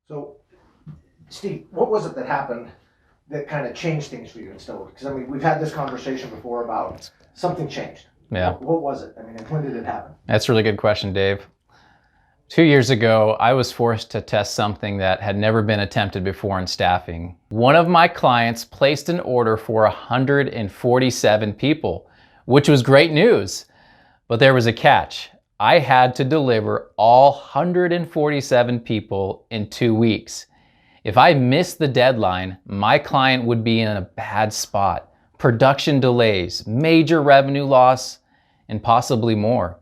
So, Steve, what was it that happened that kind of changed things for you in Stillwood? Because I mean, we've had this conversation before about something changed. Yeah. What was it? I mean, and when did it happen? That's a really good question, Dave. 2 years ago, I was forced to test something that had never been attempted before in staffing. One of my clients placed an order for 147 people, which was great news. But there was a catch. I had to deliver all 147 people in 2 weeks. If I missed the deadline, my client would be in a bad spot. Production delays, major revenue loss, and possibly more.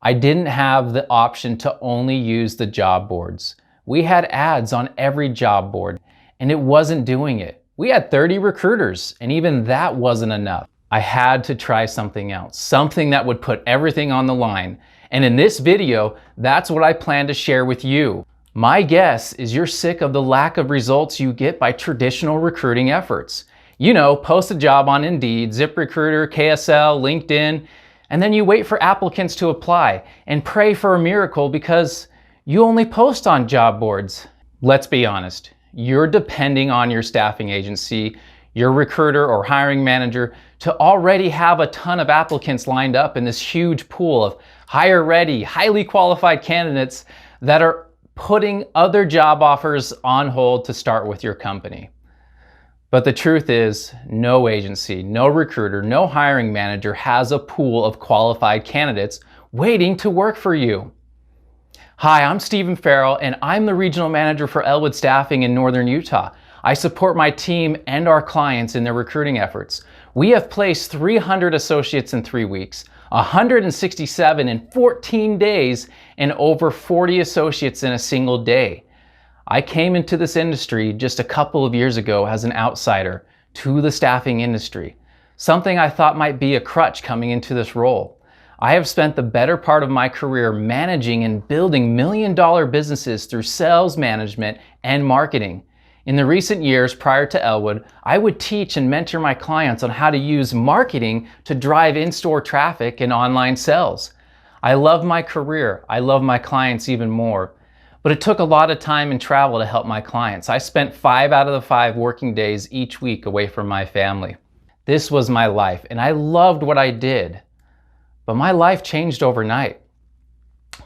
I didn't have the option to only use the job boards. We had ads on every job board, and it wasn't doing it. We had 30 recruiters, and even that wasn't enough. I had to try something else, something that would put everything on the line. And in this video, that's what I plan to share with you. My guess is you're sick of the lack of results you get by traditional recruiting efforts. You know, post a job on Indeed, ZipRecruiter, KSL, LinkedIn, and then you wait for applicants to apply and pray for a miracle because you only post on job boards. Let's be honest, you're depending on your staffing agency, your recruiter or hiring manager to already have a ton of applicants lined up in this huge pool of hire-ready, highly qualified candidates that are putting other job offers on hold to start with your company. But the truth is, no agency, no recruiter, no hiring manager has a pool of qualified candidates waiting to work for you. Hi, I'm Stephen Farrell, and I'm the regional manager for Elwood Staffing in Northern Utah. I support my team and our clients in their recruiting efforts. We have placed 300 associates in 3 weeks, 167 in 14 days, and over 40 associates in a single day. I came into this industry just a couple of years ago as an outsider to the staffing industry, something I thought might be a crutch coming into this role. I have spent the better part of my career managing and building million-dollar businesses through sales management and marketing. In the recent years prior to Elwood, I would teach and mentor my clients on how to use marketing to drive in-store traffic and online sales. I love my career. I love my clients even more. But it took a lot of time and travel to help my clients. I spent 5 out of the 5 working days each week away from my family. This was my life, and I loved what I did. But my life changed overnight.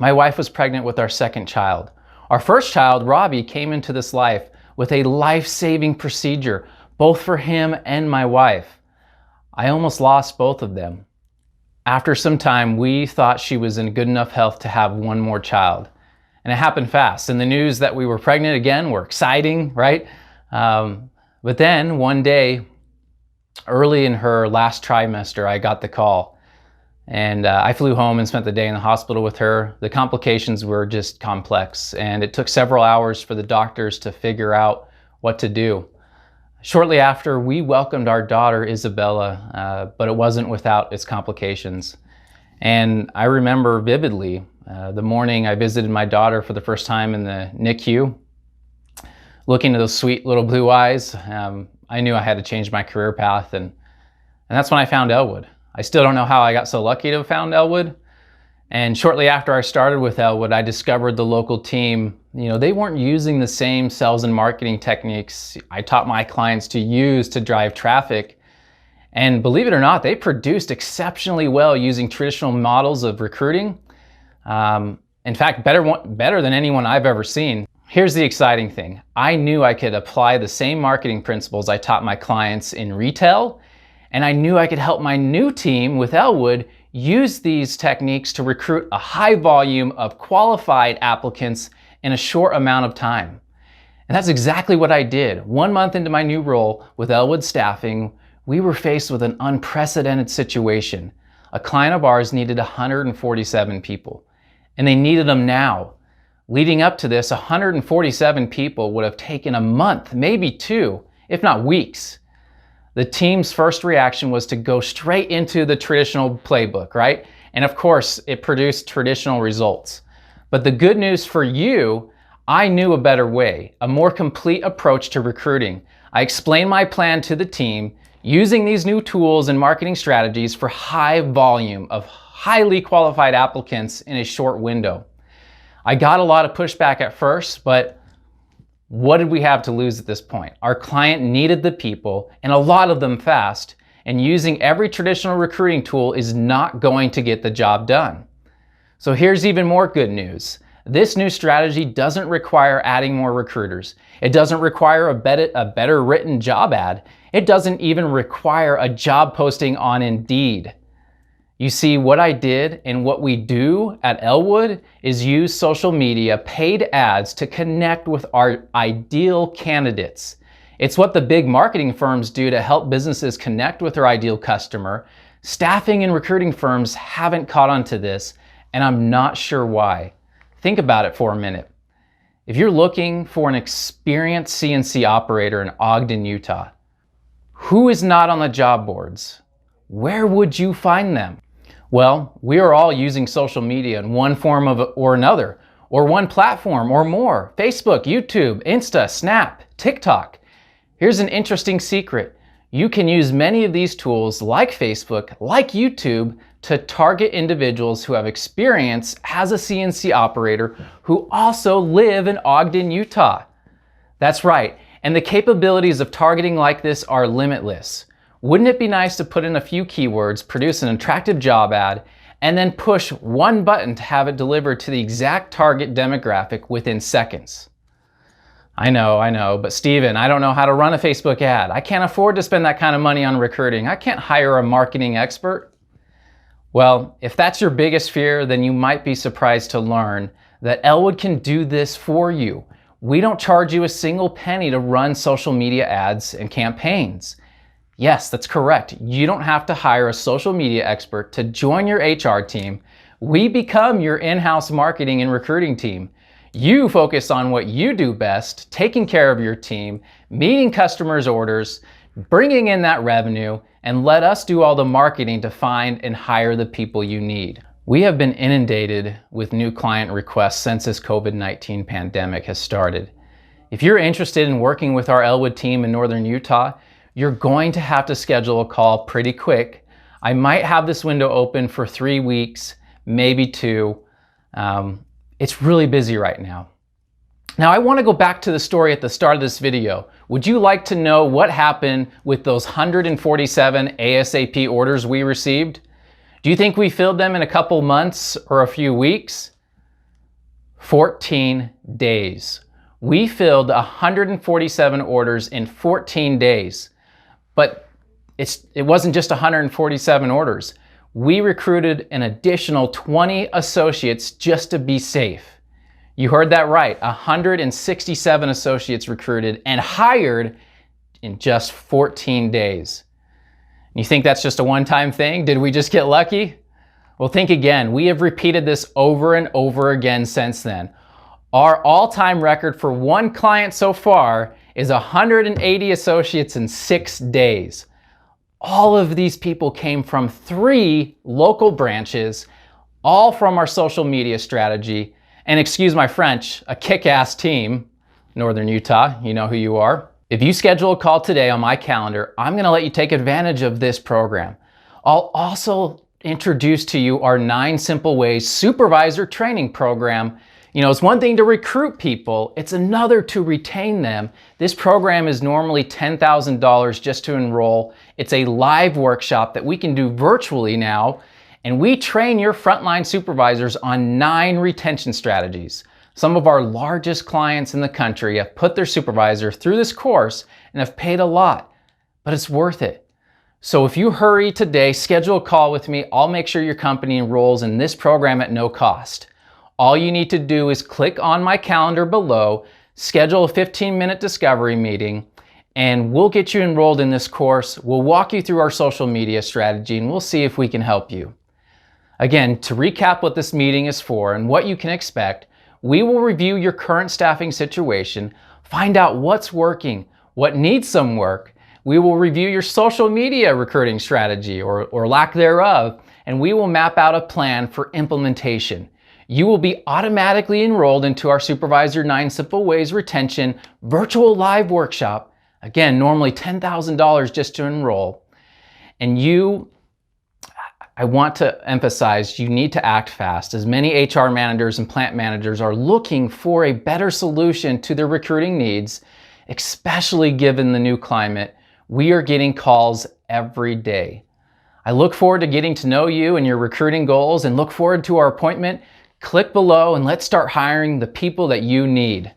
My wife was pregnant with our second child. Our first child, Robbie, came into this life with a life-saving procedure, both for him and my wife. I almost lost both of them. After some time, we thought she was in good enough health to have one more child. And it happened fast. And the news that we were pregnant again were exciting, right? But then one day, early in her last trimester, I got the call. And I flew home and spent the day in the hospital with her. The complications were just complex, and it took several hours for the doctors to figure out what to do. Shortly after, we welcomed our daughter, Isabella, but it wasn't without its complications. And I remember vividly the morning I visited my daughter for the first time in the NICU. Looking at those sweet little blue eyes, I knew I had to change my career path, and that's when I found Elwood. I still don't know how I got so lucky to have found Elwood. And shortly after I started with Elwood, I discovered the local team, they weren't using the same sales and marketing techniques I taught my clients to use to drive traffic. And believe it or not, they produced exceptionally well using traditional models of recruiting. In fact, better than anyone I've ever seen. Here's the exciting thing. I knew I could apply the same marketing principles I taught my clients in retail, and I knew I could help my new team with Elwood use these techniques to recruit a high volume of qualified applicants in a short amount of time. And that's exactly what I did. 1 month into my new role with Elwood Staffing, we were faced with an unprecedented situation. A client of ours needed 147 people, and they needed them now. Leading up to this, 147 people would have taken a month, maybe 2, if not weeks. The team's first reaction was to go straight into the traditional playbook, right? And of course, it produced traditional results. But the good news for you, I knew a better way, a more complete approach to recruiting. I explained my plan to the team using these new tools and marketing strategies for high volume of highly qualified applicants in a short window. I got a lot of pushback at first, but What did we have to lose at this point? Our client needed the people, and a lot of them fast, and using every traditional recruiting tool is not going to get the job done. So here's even more good news. This new strategy doesn't require adding more recruiters. It doesn't require a better written job ad. It doesn't even require a job posting on Indeed. You see, what I did and what we do at Elwood is use social media paid ads to connect with our ideal candidates. It's what the big marketing firms do to help businesses connect with their ideal customer. Staffing and recruiting firms haven't caught on to this, and I'm not sure why. Think about it for a minute. If you're looking for an experienced CNC operator in Ogden, Utah, who is not on the job boards? Where would you find them? Well, we are all using social media in one form or another, or one platform or more. Facebook, YouTube, Insta, Snap, TikTok. Here's an interesting secret. You can use many of these tools like Facebook, like YouTube, to target individuals who have experience as a CNC operator who also live in Ogden, Utah. That's right, and the capabilities of targeting like this are limitless. Wouldn't it be nice to put in a few keywords, produce an attractive job ad, and then push one button to have it delivered to the exact target demographic within seconds? I know, but Steven, I don't know how to run a Facebook ad. I can't afford to spend that kind of money on recruiting. I can't hire a marketing expert. Well, if that's your biggest fear, then you might be surprised to learn that Elwood can do this for you. We don't charge you a single penny to run social media ads and campaigns. Yes, that's correct. You don't have to hire a social media expert to join your HR team. We become your in-house marketing and recruiting team. You focus on what you do best, taking care of your team, meeting customers' orders, bringing in that revenue, and let us do all the marketing to find and hire the people you need. We have been inundated with new client requests since this COVID-19 pandemic has started. If you're interested in working with our Elwood team in Northern Utah, you're going to have to schedule a call pretty quick. I might have this window open for 3 weeks, maybe 2. It's really busy right now. Now I want to go back to the story at the start of this video. Would you like to know what happened with those 147 ASAP orders we received? Do you think we filled them in a couple months or a few weeks? 14 days. We filled 147 orders in 14 days. But it wasn't just 147 orders. We recruited an additional 20 associates just to be safe. You heard that right, 167 associates recruited and hired in just 14 days. You think that's just a one-time thing? Did we just get lucky? Well, think again. We have repeated this over and over again since then. Our all-time record for one client so far is 180 associates in 6 days. All of these people came from 3 local branches, all from our social media strategy, and excuse my French, a kick-ass team, Northern Utah, you know who you are. If you schedule a call today on my calendar, I'm gonna let you take advantage of this program. I'll also introduce to you our 9 Simple Ways supervisor training program. You know, it's one thing to recruit people, it's another to retain them. This program is normally $10,000 just to enroll. It's a live workshop that we can do virtually now, and we train your frontline supervisors on 9 retention strategies. Some of our largest clients in the country have put their supervisor through this course and have paid a lot, but it's worth it. So if you hurry today, schedule a call with me. I'll make sure your company enrolls in this program at no cost. All you need to do is click on my calendar below, schedule a 15-minute discovery meeting, and we'll get you enrolled in this course. We'll walk you through our social media strategy, and we'll see if we can help you. Again, to recap what this meeting is for and what you can expect, we will review your current staffing situation, find out what's working, what needs some work. We will review your social media recruiting strategy or lack thereof, and we will map out a plan for implementation. You will be automatically enrolled into our Supervisor 9 Simple Ways Retention virtual live workshop. Again, normally $10,000 just to enroll. And I want to emphasize you need to act fast, as many HR managers and plant managers are looking for a better solution to their recruiting needs, especially given the new climate. We are getting calls every day. I look forward to getting to know you and your recruiting goals and look forward to our appointment. Click below and let's start hiring the people that you need.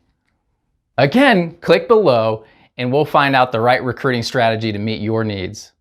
Again, click below and we'll find out the right recruiting strategy to meet your needs.